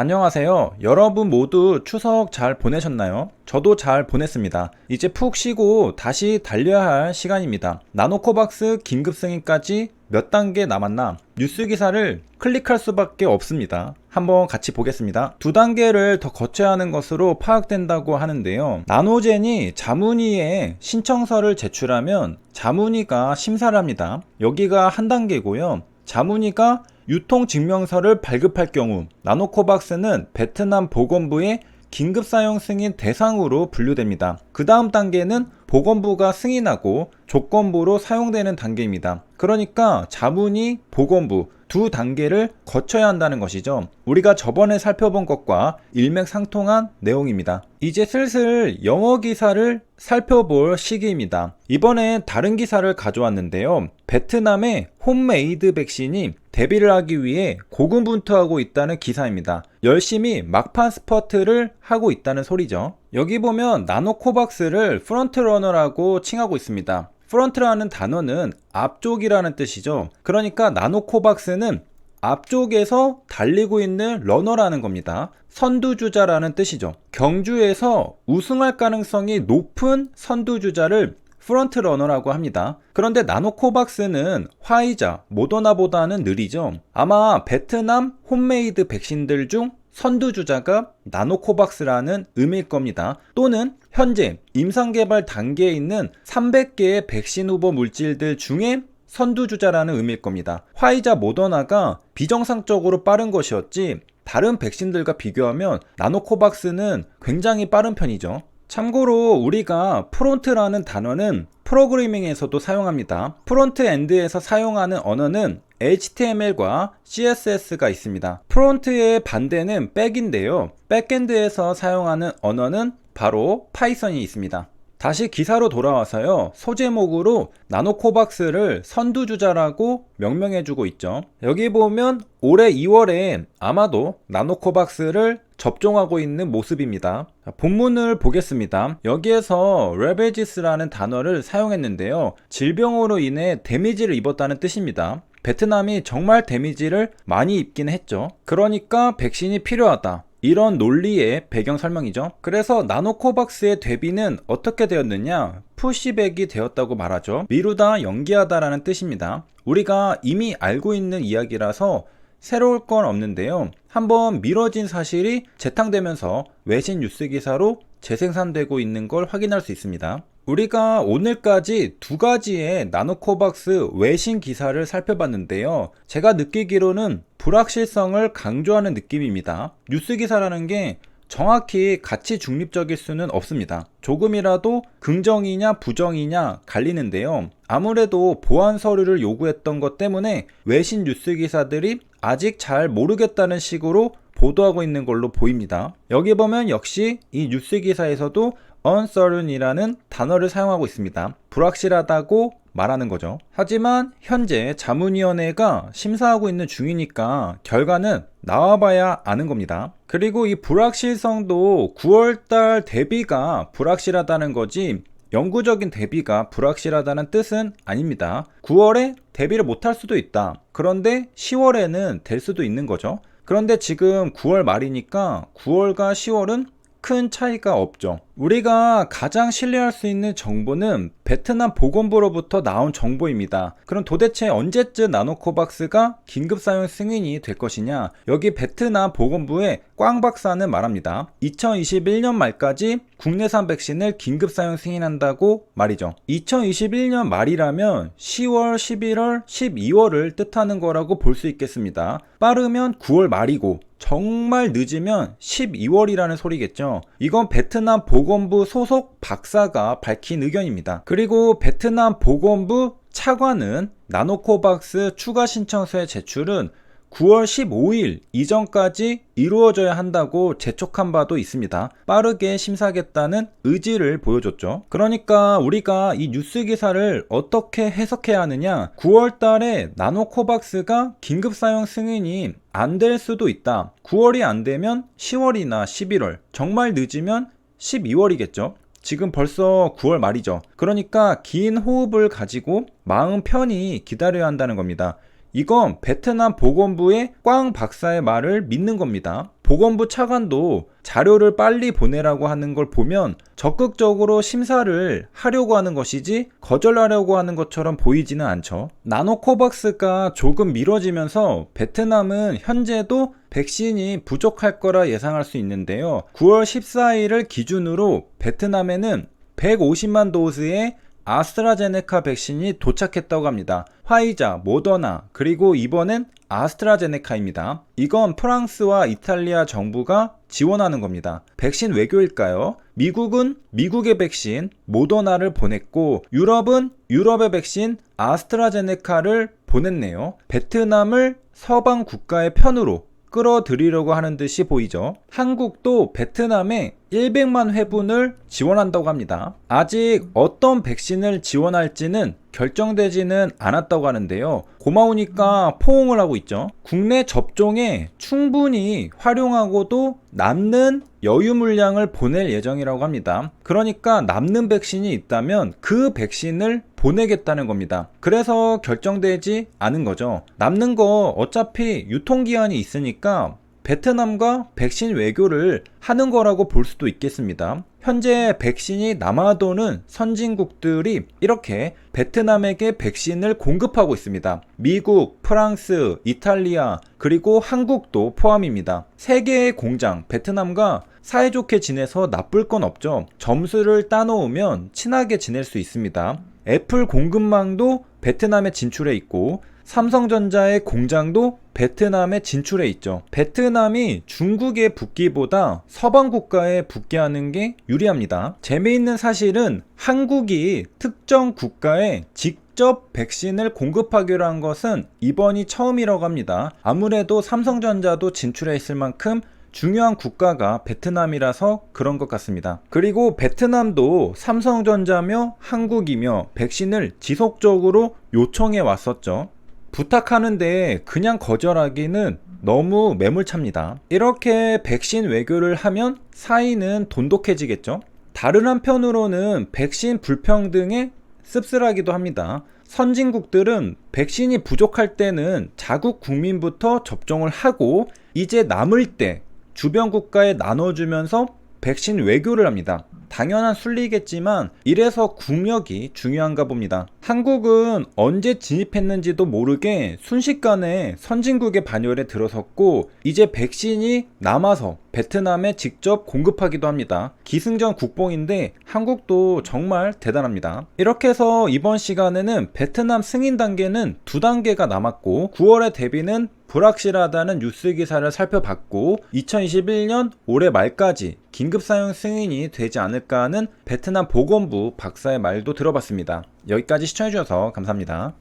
안녕하세요. 여러분 모두 추석 잘 보내셨나요? 저도 잘 보냈습니다. 이제 푹 쉬고 다시 달려야 할 시간입니다. 나노코박스 긴급 승인까지 몇 단계 남았나? 뉴스 기사를 클릭할 수밖에 없습니다. 한번 같이 보겠습니다. 두 단계를 더 거쳐야 하는 것으로 파악된다고 하는데요. 나노젠이 자문위에 신청서를 제출하면 자문위가 심사를 합니다. 여기가 한 단계고요. 자문위가 유통증명서를 발급할 경우 나노코박스는 베트남 보건부의 긴급 사용 승인 대상으로 분류됩니다. 그 다음 단계는 보건부가 승인하고 조건부로 사용되는 단계입니다. 그러니까 자문위, 보건부 두 단계를 거쳐야 한다는 것이죠. 우리가 저번에 살펴본 것과 일맥상통한 내용입니다. 이제 슬슬 영어 기사를 살펴볼 시기입니다. 이번에 다른 기사를 가져왔는데요. 베트남의 홈메이드 백신이 대비를 하기 위해 고군분투하고 있다는 기사입니다. 열심히 막판 스퍼트를 하고 있다는 소리죠. 여기 보면 나노코박스를 프론트러너라고 칭하고 있습니다. 프론트라는 단어는 앞쪽이라는 뜻이죠. 그러니까 나노코박스는 앞쪽에서 달리고 있는 러너라는 겁니다. 선두주자라는 뜻이죠. 경주에서 우승할 가능성이 높은 선두주자를 프론트러너라고 합니다. 그런데 나노코박스는 화이자, 모더나보다는 느리죠. 아마 베트남 홈메이드 백신들 중 선두주자가 나노코박스라는 의미일 겁니다. 또는 현재 임상개발 단계에 있는 300개의 백신 후보 물질들 중에 선두주자라는 의미일 겁니다. 화이자, 모더나가 비정상적으로 빠른 것이었지 다른 백신들과 비교하면 나노코박스는 굉장히 빠른 편이죠. 참고로 우리가 프론트라는 단어는 프로그래밍에서도 사용합니다. 프론트엔드에서 사용하는 언어는 HTML과 CSS가 있습니다. 프론트의 반대는 백인데요. 백엔드에서 사용하는 언어는 바로 파이썬이 있습니다. 다시 기사로 돌아와서요. 소제목으로 나노코박스를 선두주자라고 명명해주고 있죠. 여기 보면 올해 2월에 아마도 나노코박스를 접종하고 있는 모습입니다. 본문을 보겠습니다. 여기에서 레베지스라는 단어를 사용했는데요. 질병으로 인해 데미지를 입었다는 뜻입니다. 베트남이 정말 데미지를 많이 입긴 했죠. 그러니까 백신이 필요하다. 이런 논리의 배경 설명이죠. 그래서 나노코박스의 대비는 어떻게 되었느냐? 푸시백이 되었다고 말하죠. 미루다, 연기하다 라는 뜻입니다. 우리가 이미 알고 있는 이야기라서 새로울 건 없는데요. 한번 미뤄진 사실이 재탕되면서 외신 뉴스 기사로 재생산되고 있는 걸 확인할 수 있습니다. 우리가 오늘까지 두 가지의 나노코박스 외신 기사를 살펴봤는데요. 제가 느끼기로는 불확실성을 강조하는 느낌입니다. 뉴스 기사라는 게 정확히 가치 중립적일 수는 없습니다. 조금이라도 긍정이냐 부정이냐 갈리는데요. 아무래도 보안 서류를 요구했던 것 때문에 외신 뉴스 기사들이 아직 잘 모르겠다는 식으로 보도하고 있는 걸로 보입니다. 여기 보면 역시 이 뉴스 기사에서도 uncertain이라는 단어를 사용하고 있습니다. 불확실하다고 말하는 거죠. 하지만 현재 자문위원회가 심사하고 있는 중이니까 결과는 나와봐야 아는 겁니다. 그리고 이 불확실성도 9월달 대비가 불확실하다는 거지 영구적인 대비가 불확실하다는 뜻은 아닙니다. 9월에 대비를 못할 수도 있다. 그런데 10월에는 될 수도 있는 거죠. 그런데 지금 9월 말이니까 9월과 10월은 큰 차이가 없죠. 우리가 가장 신뢰할 수 있는 정보는 베트남 보건부로부터 나온 정보입니다. 그럼 도대체 언제쯤 나노코박스가 긴급 사용 승인이 될 것이냐? 여기 베트남 보건부의 꽝 박사는 말합니다. 2021년 말까지 국내산 백신을 긴급 사용 승인한다고 말이죠. 2021년 말이라면 10월, 11월, 12월을 뜻하는 거라고 볼 수 있겠습니다. 빠르면 9월 말이고 정말 늦으면 12월이라는 소리겠죠. 이건 베트남 보건부 소속 박사가 밝힌 의견입니다. 그리고 베트남 보건부 차관은 나노코박스 추가 신청서의 제출은 9월 15일 이전까지 이루어져야 한다고 재촉한 바도 있습니다. 빠르게 심사하겠다는 의지를 보여줬죠. 그러니까 우리가 이 뉴스 기사를 어떻게 해석해야 하느냐? 9월 달에 나노코박스가 긴급 사용 승인이 안 될 수도 있다. 9월이 안 되면 10월이나 11월, 정말 늦으면 12월이겠죠. 지금 벌써 9월 말이죠. 그러니까 긴 호흡을 가지고 마음 편히 기다려야 한다는 겁니다. 이건 베트남 보건부의 꽝 박사의 말을 믿는 겁니다. 보건부 차관도 자료를 빨리 보내라고 하는 걸 보면 적극적으로 심사를 하려고 하는 것이지 거절하려고 하는 것처럼 보이지는 않죠. 나노코박스가 조금 미뤄지면서 베트남은 현재도 백신이 부족할 거라 예상할 수 있는데요. 9월 14일을 기준으로 베트남에는 150만 도스의 아스트라제네카 백신이 도착했다고 합니다. 화이자, 모더나, 그리고 이번엔 아스트라제네카입니다. 이건 프랑스와 이탈리아 정부가 지원하는 겁니다. 백신 외교일까요? 미국은 미국의 백신 모더나를 보냈고 유럽은 유럽의 백신 아스트라제네카를 보냈네요. 베트남을 서방 국가의 편으로 끌어들이려고 하는 듯이 보이죠. 한국도 베트남에 100만 회분을 지원한다고 합니다. 아직 어떤 백신을 지원할지는 결정되지는 않았다고 하는데요. 고마우니까 포옹을 하고 있죠. 국내 접종에 충분히 활용하고도 남는 여유 물량을 보낼 예정이라고 합니다. 그러니까 남는 백신이 있다면 그 백신을 보내겠다는 겁니다. 그래서 결정되지 않은 거죠. 남는 거 어차피 유통기한이 있으니까 베트남과 백신 외교를 하는 거라고 볼 수도 있겠습니다. 현재 백신이 남아도는 선진국들이 이렇게 베트남에게 백신을 공급하고 있습니다. 미국, 프랑스, 이탈리아, 그리고 한국도 포함입니다. 세 개의 공장, 베트남과 사이좋게 지내서 나쁠 건 없죠. 점수를 따놓으면 친하게 지낼 수 있습니다. 애플 공급망도 베트남에 진출해 있고 삼성전자의 공장도 베트남에 진출해 있죠. 베트남이 중국에 붙기보다 서방 국가에 붙게 하는 게 유리합니다. 재미있는 사실은 한국이 특정 국가에 직접 백신을 공급하기로 한 것은 이번이 처음이라고 합니다. 아무래도 삼성전자도 진출해 있을 만큼 중요한 국가가 베트남이라서 그런 것 같습니다. 그리고 베트남도 삼성전자며 한국이며 백신을 지속적으로 요청해 왔었죠. 부탁하는데 그냥 거절하기는 너무 매몰찹니다. 이렇게 백신 외교를 하면 사이는 돈독해지겠죠. 다른 한편으로는 백신 불평등에 씁쓸하기도 합니다. 선진국들은 백신이 부족할 때는 자국 국민부터 접종을 하고 이제 남을 때 주변 국가에 나눠주면서 백신 외교를 합니다. 당연한 순리겠지만 이래서 국력이 중요한가 봅니다. 한국은 언제 진입했는지도 모르게 순식간에 선진국의 반열에 들어섰고 이제 백신이 남아서 베트남에 직접 공급하기도 합니다. 기승전 국뽕인데 한국도 정말 대단합니다. 이렇게 해서 이번 시간에는 베트남 승인 단계는 2단계가 남았고 9월의 대비는 불확실하다는 뉴스 기사를 살펴봤고 2021년 올해 말까지 긴급 사용 승인이 되지 않을까 하는 베트남 보건부 박사의 말도 들어봤습니다. 여기까지 시청해주셔서 감사합니다.